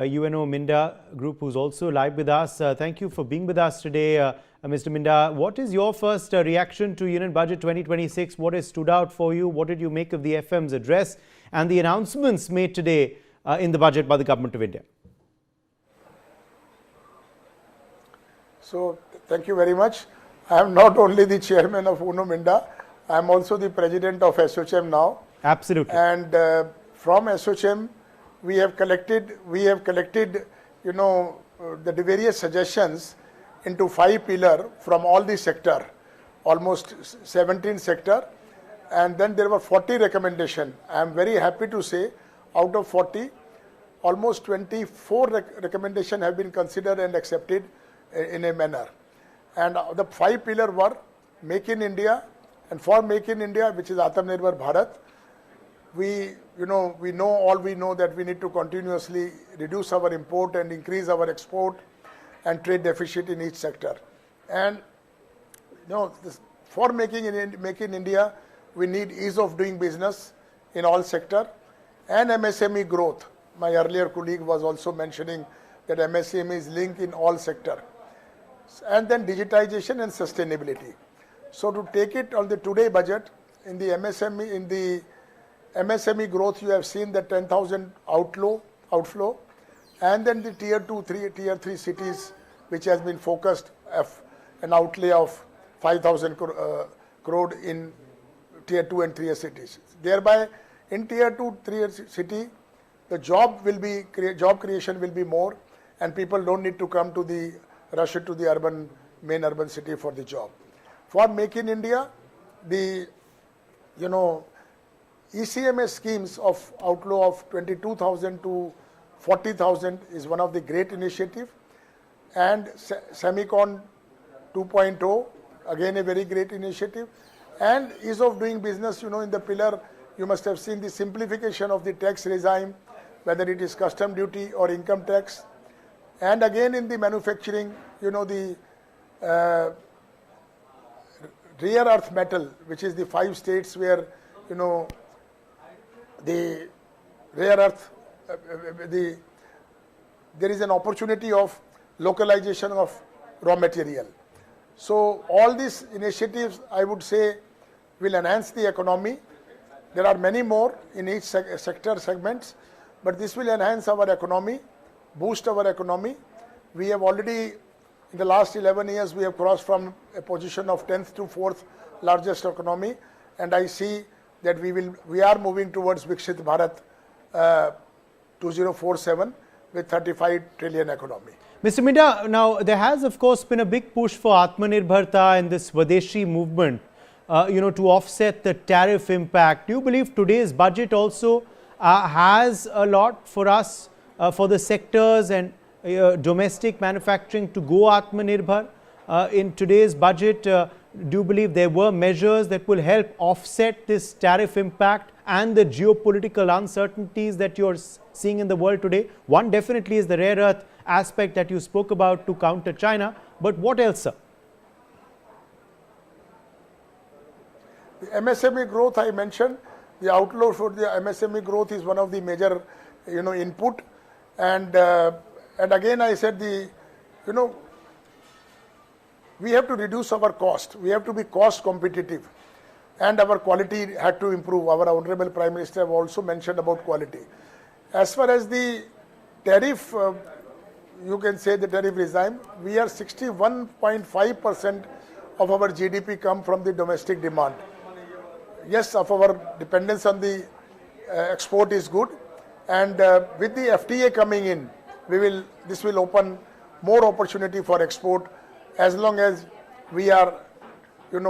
UNO Minda group, who's also live with us. Thank you for being with us today, Mr. Minda. What is your first reaction to Union Budget 2026? What has stood out for you? What did you make of the FM's address and the announcements made today in the budget by the Government of India? So, thank you very much. I am not only the chairman of UNO Minda, I am also the president of SOCHM now. Absolutely. And from SOCHM, we have collected, the various suggestions into 5 pillars from all the sector, almost 17 sector, and then there were 40 recommendations. I am very happy to say, out of 40, almost 24 recommendations have been considered and accepted in a manner. And the 5 pillars were Make in India, and for Make in India, which is Atmanirbhar Bharat, we know that we need to continuously reduce our import and increase our export and trade deficit in each sector. And for Make in India, we need ease of doing business in all sector and MSME growth. My earlier colleague was also mentioning that MSME is linked in all sector. And then digitization and sustainability. So to take it on the today budget, in the MSME growth, you have seen the 10,000 outflow, and then the tier 3 cities, which has been focused an outlay of 5,000 crore in tier 2 and 3 cities. Thereby, in tier 2, 3 city, the job creation will be more, and people don't need to come to the rush to the main urban city for the job. For Make in India, the ECMS schemes of outflow of 22,000 to 40,000 is one of the great initiative, and Semicon 2.0, again a very great initiative, and ease of doing business. In the pillar, you must have seen the simplification of the tax regime, whether it is custom duty or income tax, and again in the manufacturing, the rare earth metal, which is the 5 states where the rare earth, there is an opportunity of localization of raw material. So all these initiatives, I would say, will enhance the economy. There are many more in each sector segments, but this will enhance our economy, boost our economy. We have already, in the last 11 years, we have crossed from a position of 10th to 4th largest economy, and I see that we are moving towards Viksit Bharat 2047 with 35 trillion economy. Mr. Minda, now there has of course been a big push for Atmanirbharta and this Swadeshi movement, to offset the tariff impact. Do you believe today's budget also has a lot for us, for the sectors and domestic manufacturing to go Atmanirbhar? In today's budget, do you believe there were measures that will help offset this tariff impact and the geopolitical uncertainties that you're seeing in the world today? One definitely is the rare earth aspect that you spoke about to counter China, but what else, sir? The MSME growth I mentioned, the outlook for the MSME growth is one of the major, input, and again I said we have to reduce our cost. We have to be cost competitive, and our quality had to improve. Our Honorable Prime Minister have also mentioned about quality. As far as the tariff, you can say the tariff regime, we are 61.5% of our GDP come from the domestic demand. Yes, of our dependence on the export is good, and with the FTA coming in, this will open more opportunity for export, as long as we are,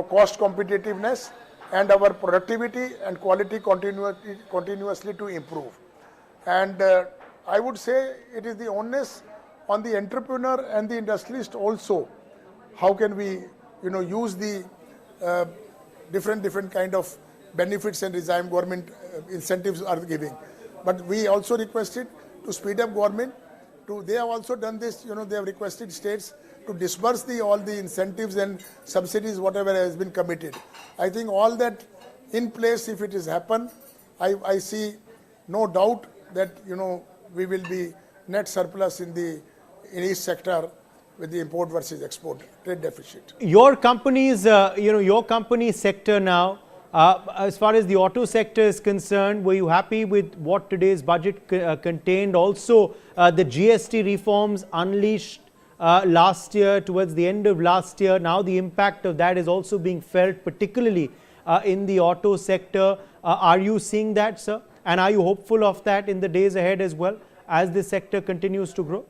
cost competitiveness and our productivity and quality continuously to improve. And I would say it is the onus on the entrepreneur and the industrialist also. How can we, use the different kind of benefits and regime government incentives are giving. But we also requested to speed up government. They have also done this. They have requested states to disburse all the incentives and subsidies, whatever has been committed. I think all that in place, if it is happen, I see no doubt that we will be net surplus in each sector with the import versus export trade deficit. Your company's, your company's sector now, as far as the auto sector is concerned, were you happy with what today's budget contained? Also, the GST reforms unleashed last year, towards the end of last year. Now the impact of that is also being felt, particularly in the auto sector. Are you seeing that, sir? And are you hopeful of that in the days ahead as well, as this sector continues to grow?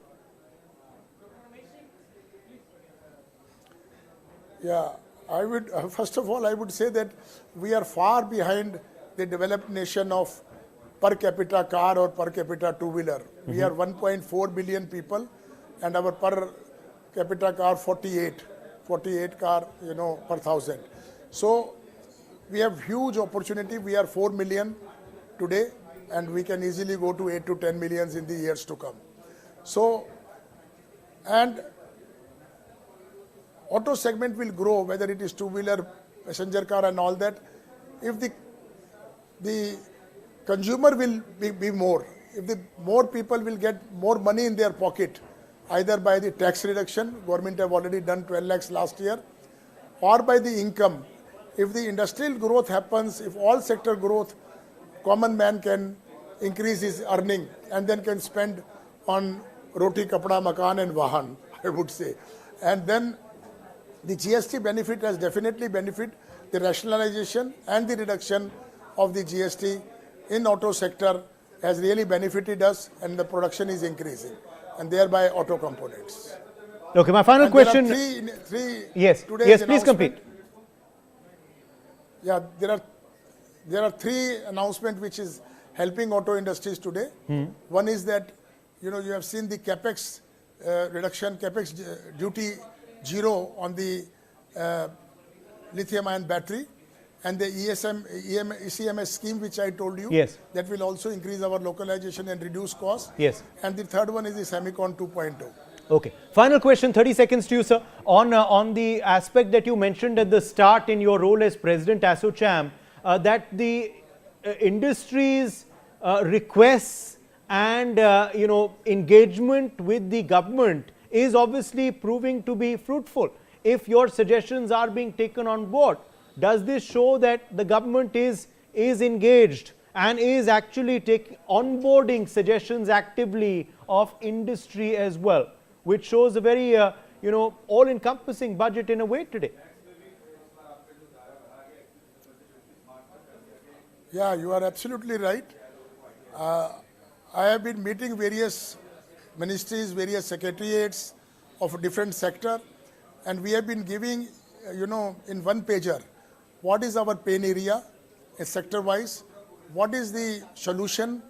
Yeah, I would, first of all, I would say that we are far behind the developed nation of per capita car or per capita two-wheeler. We are 1.4 billion people and our per capita car 48 car, per thousand. So we have huge opportunity. We are 4 million today and we can easily go to 8 to 10 millions in the years to come. So, and auto segment will grow, whether it is two-wheeler, passenger car and all that. If the consumer will be more, if the more people will get more money in their pocket, either by the tax reduction, government have already done 12 lakhs last year, or by the income. If the industrial growth happens, if all sector growth, common man can increase his earning and then can spend on roti, kapda, makan and vahan, I would say. And then the GST benefit has definitely benefit the rationalization and the reduction of the GST in auto sector has really benefited us and the production is increasing and thereby auto components. Okay, my final question. Yes, please complete. Yeah, there are three announcements which is helping auto industries today. One is that, you have seen the capex reduction, capex duty zero on the lithium-ion battery and the ECMS scheme which I told you. Yes. That will also increase our localization and reduce costs. Yes. And the third one is the Semicon 2.0. Okay. Final question, 30 seconds to you, sir. On the aspect that you mentioned at the start in your role as President SIAM, that the industry's requests and engagement with the government is obviously proving to be fruitful. If your suggestions are being taken on board, does this show that the government is engaged and is actually onboarding suggestions actively of industry as well, which shows a very all-encompassing budget in a way today? Yeah, you are absolutely right. I have been meeting various ministries, various secretariats of different sector, and we have been giving, in one pager, what is our pain area, sector-wise, what is the solution,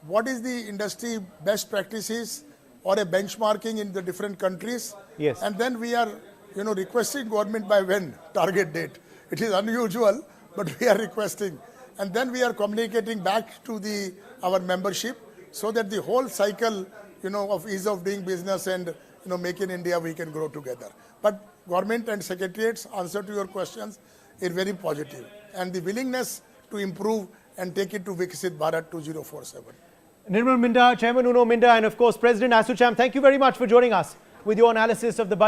what is the industry best practices or a benchmarking in the different countries. Yes. And then we are, requesting government by when, target date. It is unusual, but we are requesting. And then we are communicating back to our membership so that the whole cycle, of ease of doing business and, make in India, we can grow together. But government and secretariats answer to your questions is very positive. And the willingness to improve and take it to Viksit Bharat 2047. Nirmal Minda, Chairman Minda, and of course President SIAM, thank you very much for joining us with your analysis of the budget.